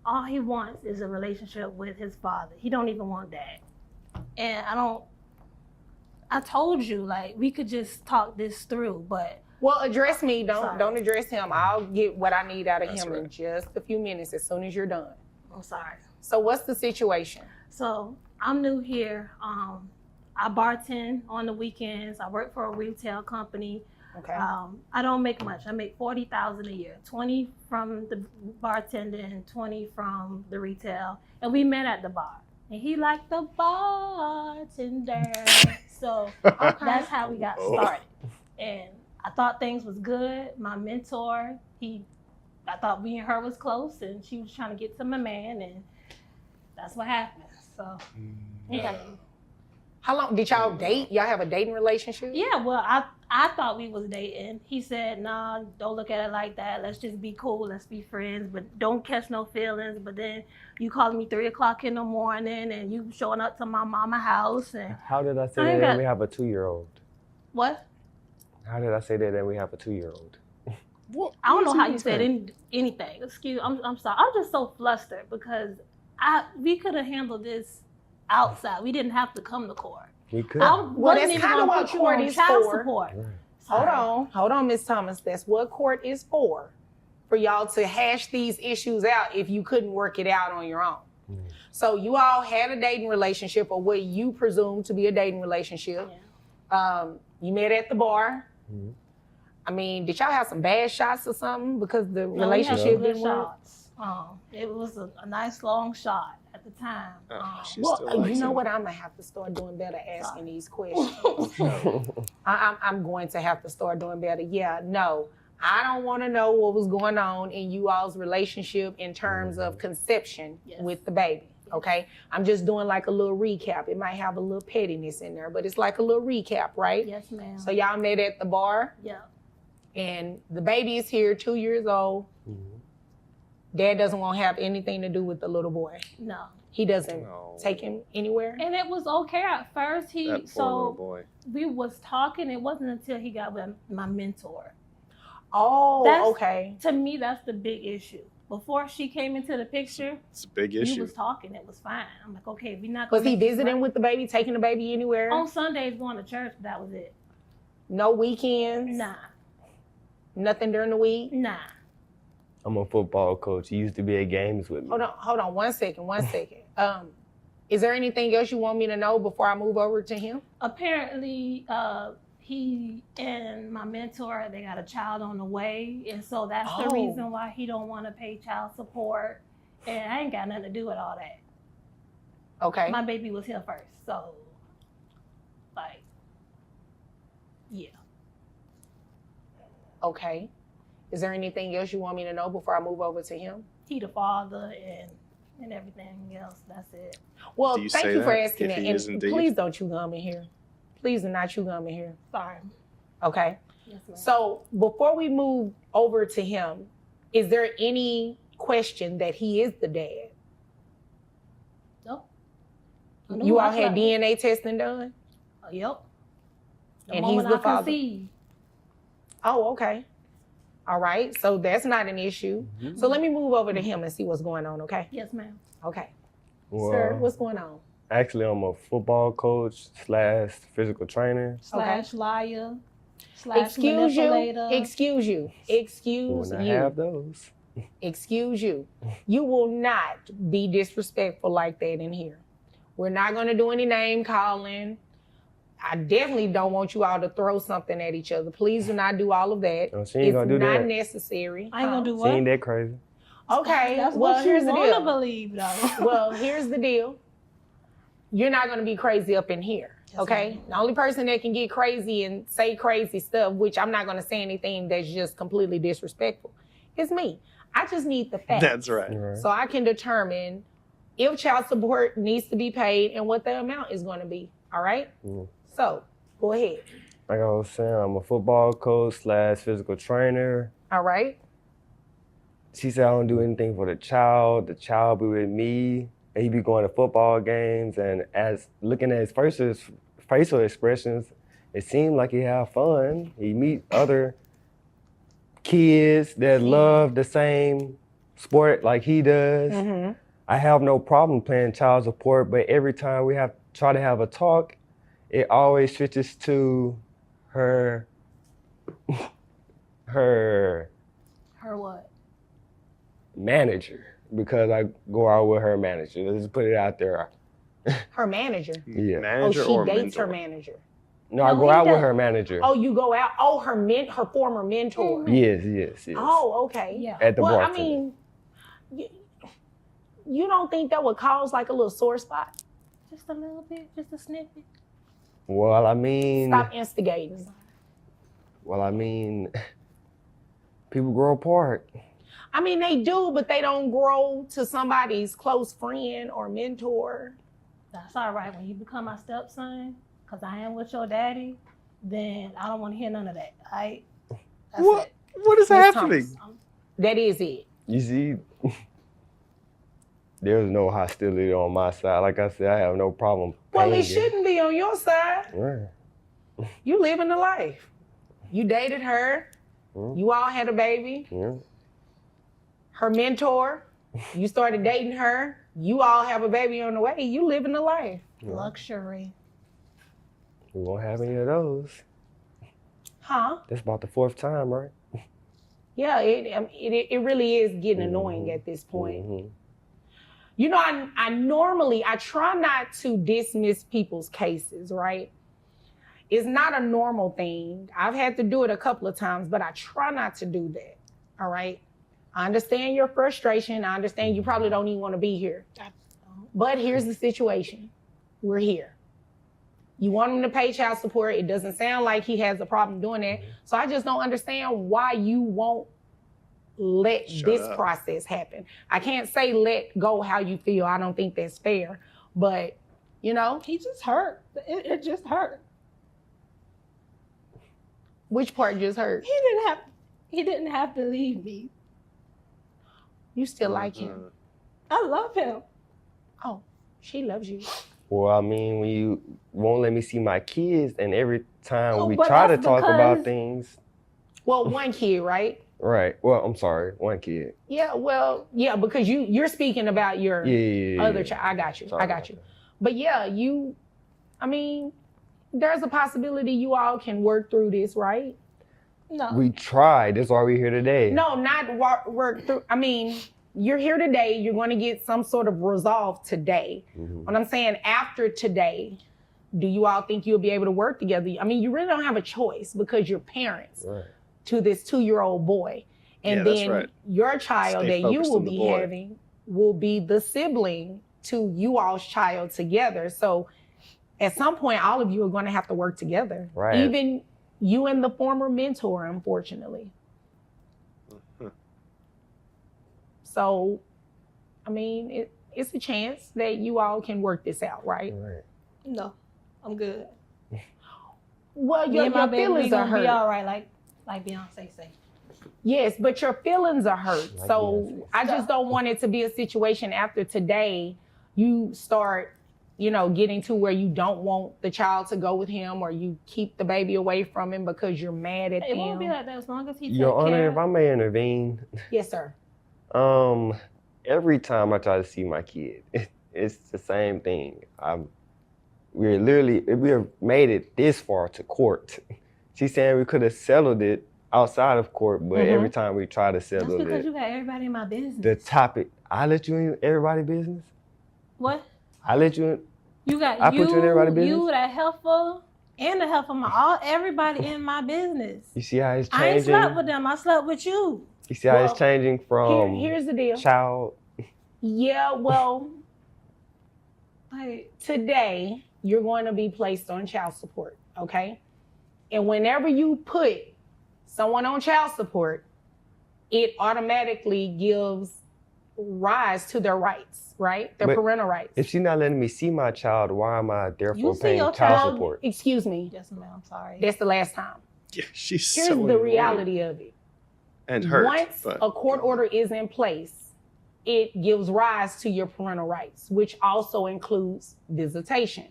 all he wants is a relationship with his father. He don't even want dad. And I told you, like, we could just talk this through, but. Well, address me. Don't address him. I'll get what I need out of him in just a few minutes as soon as you're done. I'm sorry. So what's the situation? So I'm new here. I bartend on the weekends. I work for a retail company. Okay. I don't make much. I make $40,000 a year, 20 from the bartending, 20 from the retail. And we met at the bar. And he liked the bartender. So that's how we got started. And I thought things was good. My mentor, I thought me and her was close, and she was trying to get to my man, and that's what happened. So, yeah. How long did y'all date? Y'all have a dating relationship? Yeah, well, I thought we was dating. He said, nah, don't look at it like that. Let's just be cool. Let's be friends, but don't catch no feelings. But then you calling me 3 o'clock in the morning, and you showing up to my mama's house. And how did I say that we have a 2-year-old? What? How did I say that we have a 2-year-old? Well, I don't know how you said anything. Excuse, I'm sorry. I'm just so flustered because we could have handled this outside. We didn't have to come to court. We could. Well, that's kind of what court is for. Support. Right. Hold on, Ms. Thomas. That's what court is for y'all to hash these issues out if you couldn't work it out on your own. So you all had a dating relationship, or what you presume to be a dating relationship. Yeah. You met at the bar. Mm-hmm. I mean, did y'all have some bad shots or something because the relationship didn't work? It was a nice long shot at the time. Well, you know what? I'm gonna have to start doing better asking these questions. I'm going to have to start doing better. Yeah, no, I don't want to know what was going on in you all's relationship in terms of conception with the baby. Okay, I'm just doing like a little recap. It might have a little pettiness in there, but it's like a little recap, right? Yes, ma'am. So y'all met at the bar. Yeah. And the baby is here, 2 years old. Mm-hmm. Dad doesn't want to have anything to do with the little boy. No. He doesn't take him anywhere. And it was okay at first. That poor little boy. We was talking. It wasn't until he got with my mentor. Oh, okay. To me, that's the big issue. Before she came into the picture, it's a big issue. We was talking. It was fine. I'm like, okay, we're not. Was he visiting with the baby, taking the baby anywhere? On Sundays, going to church. But that was it. No weekends. Nah. Nothing during the week. Nah. I'm a football coach. He used to be at games with me. Hold on. One second. Is there anything else you want me to know before I move over to him? Apparently, he and my mentor, they got a child on the way. And so that's the reason why he don't want to pay child support. And I ain't got nothing to do with all that. Okay. My baby was here first. So, like, yeah. Okay. Is there anything else you want me to know before I move over to him? He the father and everything else. That's it. Well, thank you for asking that. And please don't chew gum in here. Please do not chew gum in here. Sorry. Okay. Yes, ma'am. So before we move over to him, is there any question that he is the dad? No. You all had DNA testing done? Yep. And he's the father? Conceived. Oh, okay. All right. So that's not an issue. Mm-hmm. So let me move over to him and see what's going on, okay? Yes, ma'am. Okay. Well, sir, what's going on? Actually, I'm a football coach / physical trainer. / liar / manipulator. Excuse you. When I have those. Excuse you. You will not be disrespectful like that in here. We're not going to do any name calling. I definitely don't want you all to throw something at each other. Please do not do all of that. No, she ain't gonna do that. It's not necessary. I ain't gonna do what? She ain't that crazy. Okay. That's well, what here's you the want to deal. believe, though. Well, here's the deal. You're not going to be crazy up in here, okay? The only person that can get crazy and say crazy stuff, which I'm not going to say anything that's just completely disrespectful, is me. I just need the facts. That's right. So I can determine if child support needs to be paid and what the amount is going to be, all right? So, go ahead. Like I was saying, I'm a football coach / physical trainer. All right. She said I don't do anything for the child. The child be with me. And he be going to football games. And as looking at his facial expressions, it seemed like he have fun. He meet other kids that love the same sport like he does, Mm-hmm. I have no problem paying child support, but every time we try to have a talk, it always switches to her what? manager, because I go out with her manager. Let's just put it out there. Her manager. Yeah. Manager She or dates mentor? her manager. No, I No, go he out with does. her manager. Oh, you go out. Oh, her former mentor. Mhm. Yes. Oh, okay. Yeah. At the Well, I bartender. mean, you don't think that would cause like a little sore spot? Just a little bit, just a snippet. Well, I mean, Stop instigating. people grow apart. I mean, they do, but they don't grow to somebody's close friend or mentor. That's all right. When you become my stepson, because I am with your daddy, then I don't want to hear none of that. All right? That's What? it. What is Miss happening? Thomas, that is it. You see, there's no hostility on my side. Like I said, I have no problem. Well, paying it shouldn't be on your side. Right. You living the life. You dated her. Mhm. You all had a baby. Yeah. Her mentor. You started dating her. You all have a baby on the way. You living the life. Luxury. We won't have any of those. Huh? That's about the fourth time, right? Yeah, it really is getting annoying at this point. Mhm. You know, I try not to dismiss people's cases, right? It's not a normal thing. I've had to do it a couple of times, but I try not to do that, all right? I understand your frustration. I understand you probably don't even want to be here. But here's the situation. We're here. You want him to pay child support. It doesn't sound like he has a problem doing that. So I just don't understand why you won't let Shut this up. process happen. I can't say let go how you feel. I don't think that's fair. But, you know, He just hurt. It just hurt. which part just hurt? He didn't have to leave me. You still like him. I love him. Oh, she loves you. Well, I mean, when you won't let me see my kids, and every time Oh, we but try to that's talk about because- things, Well, one kid, right? right? Well, I'm sorry, one kid. Yeah, well, yeah, because you're speaking about your Yeah. other child. I got you. Sorry I got about you. that. But yeah, I mean, there's a possibility you all can work through this, right? No. We tried. That's why we're here today. No, not work through. I mean, you're here today. You're going to get some sort of resolve today. Mhm. What I'm saying, after today, do you all think you'll be able to work together? I mean, you really don't have a choice because you're parents Right. to this 2-year-old boy. And Yeah, that's then right. your child Stay that you focused will on the be boy. having will be the sibling to you all's child together. So at some point, all of you are going to have to work together. Right. Even you and the former mentor, unfortunately. Mhm. So, I mean, it's a chance that you all can work this out, right? Right. No. I'm good. Well, Me your and my baby, we feelings are gonna be hurt. all right, like Beyonce say. Yes, but your feelings are hurt. Like So Beyonce. I just don't want it to be a situation after today you start, getting to where you don't want the child to go with him or you keep the baby away from him because you're mad at It him. won't be like that as long as he takes Your Honor, care. if I may intervene, Yes, sir. every time I try to see my kid, it's the same thing. We have made it this far to court. She's saying we could have settled it outside of court, but Mhm. every time we try to That's settle because it, you got everybody in my business. the topic, I let you in everybody's business? What? I let you in? You got I put you in everybody's business? you, that helpful, and the help of everybody in my business. You see how it's I ain't changing? slept with them. I slept with you. You see how Well, it's changing from Here's the deal. child? Yeah, well, Like, today you're going to be placed on child support, okay? And whenever you put someone on child support, it automatically gives rise to their rights, right? Their But parental rights. If she's not letting me see my child, why am I therefore You see paying your child child- support? Excuse me. yes, ma'am. I'm sorry. That's the last time. Yeah, she's Here's so the annoying reality of it. and hurt. Once but a court order is in place, it gives rise to your parental rights, which also includes visitation.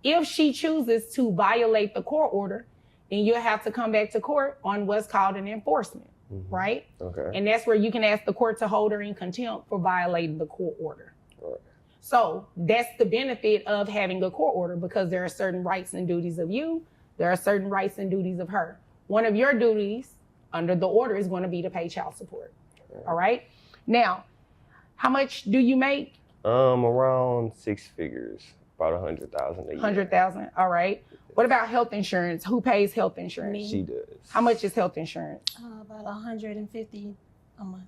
If she chooses to violate the court order, then you'll have to come back to court on what's called an enforcement. right? Okay. And that's where you can ask the court to hold her in contempt for violating the court order. Right. So that's the benefit of having a court order, because there are certain rights and duties of you. There are certain rights and duties of her. One of your duties under the order is going to be to pay child support. All right. Now, how much do you make? Around 6 figures, about 100,000 a year. 100,000. All right. What about health insurance? Who pays health insurance? Me. She does. How much is health insurance? About 150 a month.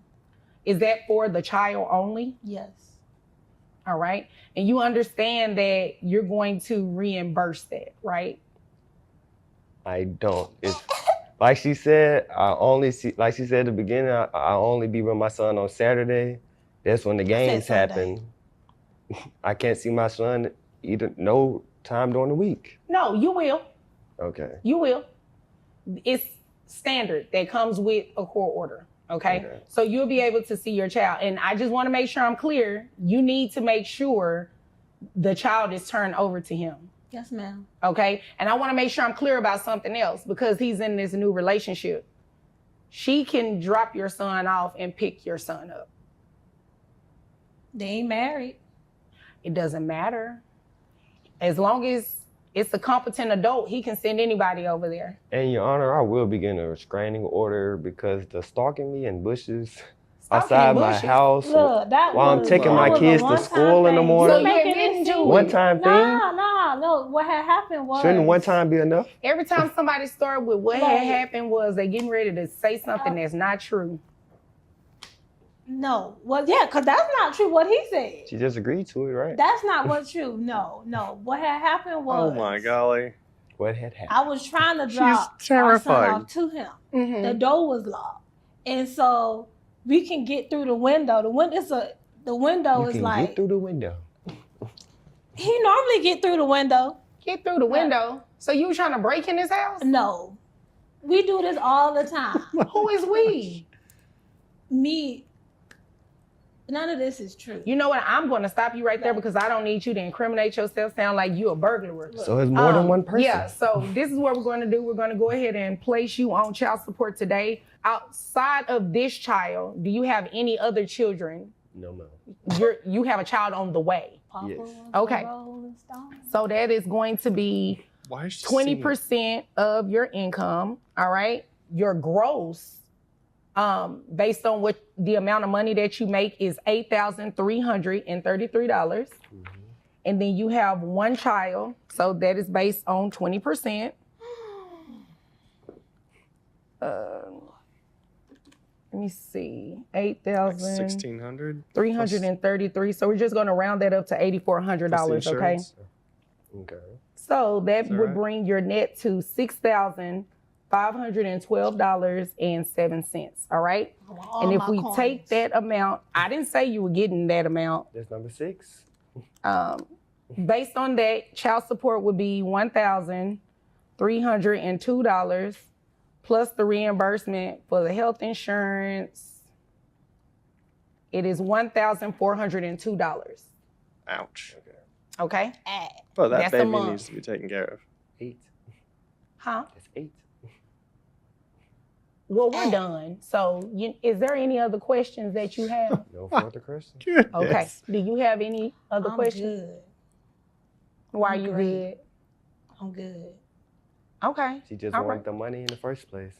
Is that for the child only? Yes. All right. And you understand that you're going to reimburse that, right? I don't. It's like she said. I only see. Like she said at the beginning. I only be with my son on Saturday. That's when the games happen. I can't see my son either. No time during the week. No, you will. Okay. You will. It's standard that comes with a court order. Okay? So you'll be able to see your child. And I just want to make sure I'm clear. You need to make sure the child is turned over to him. Yes, ma'am. Okay? And I want to make sure I'm clear about something else, because he's in this new relationship. She can drop your son off and pick your son up. They ain't married. It doesn't matter. As long as it's a competent adult, he can send anybody over there. And Your Honor, I will begin a restraining order because the stalking me in bushes Stalking outside in my bushes? house Look, that while I'm was- taking that my was a kids to one-time school in the thing. morning. So you making admitting it to seem- it? One-time thing? No. What had happened was... Shouldn't one time be enough? Every time somebody start with what Like- had happened was they getting ready to say something that's not true. No. Well, yeah, because that's not true what he said. She just agreed to it, right? That's not what's true. No. What had happened was... Oh my golly. What had happened? I was trying to drop our son terrifying. off to him. Mm-hmm. The door was locked. And so we can get through the window. The window is You can like... get through the window. He normally get through the window. Get through the window. So you trying to break in his house? No. We do this all the time. Who is we? Me. None of this is true. You know what? I'm going to stop you right there, because I don't need you to incriminate yourself, sound like you a burglar. So it's more than one person. Yeah, so this is what we're going to do. We're going to go ahead and place you on child support today. Outside of this child, do you have any other children? No, ma'am. You have a child on the way. Papa Yes. was Okay. a Rolling Stone. So that is going to be Why is she singing? 20% of your income, all right? Your gross, based on what the amount of money that you make, is $8,333. And then you have one child, so that is based on 20%. Let me see, 8,000. 1,600. 333. So we're just going to round that up to $8,400, okay? Okay. So that that would right? bring your net to $6,512.07. All right. All And if my we coins. take that amount, I didn't say you were getting that amount. That's number 6. Based on that, child support would be $1,302 plus the reimbursement for the health insurance. It is $1,402. Ouch. Okay. Well, that That's a baby month. needs to be taken care of. 8. Huh? That's 8. Well, we're done. So, is there any other questions that you have? No further questions. Goodness. Okay. Do you have any other I'm questions? good. Why are I'm you great. good? I'm good. Okay. She just All wanted right. the money in the first place.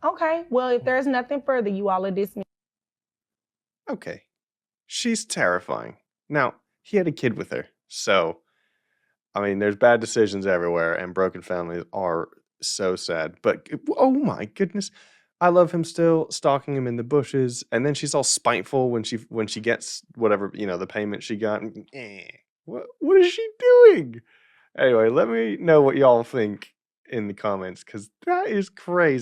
Okay. Well, if there's nothing further, you all are dismissed. Okay. She's terrifying. Now, he had a kid with her. So, I mean, there's bad decisions everywhere, and broken families are so sad. But, oh my goodness. I love him still, stalking him in the bushes. And then she's all spiteful when she gets whatever, the payment she got. What is she doing? Anyway, let me know what y'all think in the comments, because that is crazy.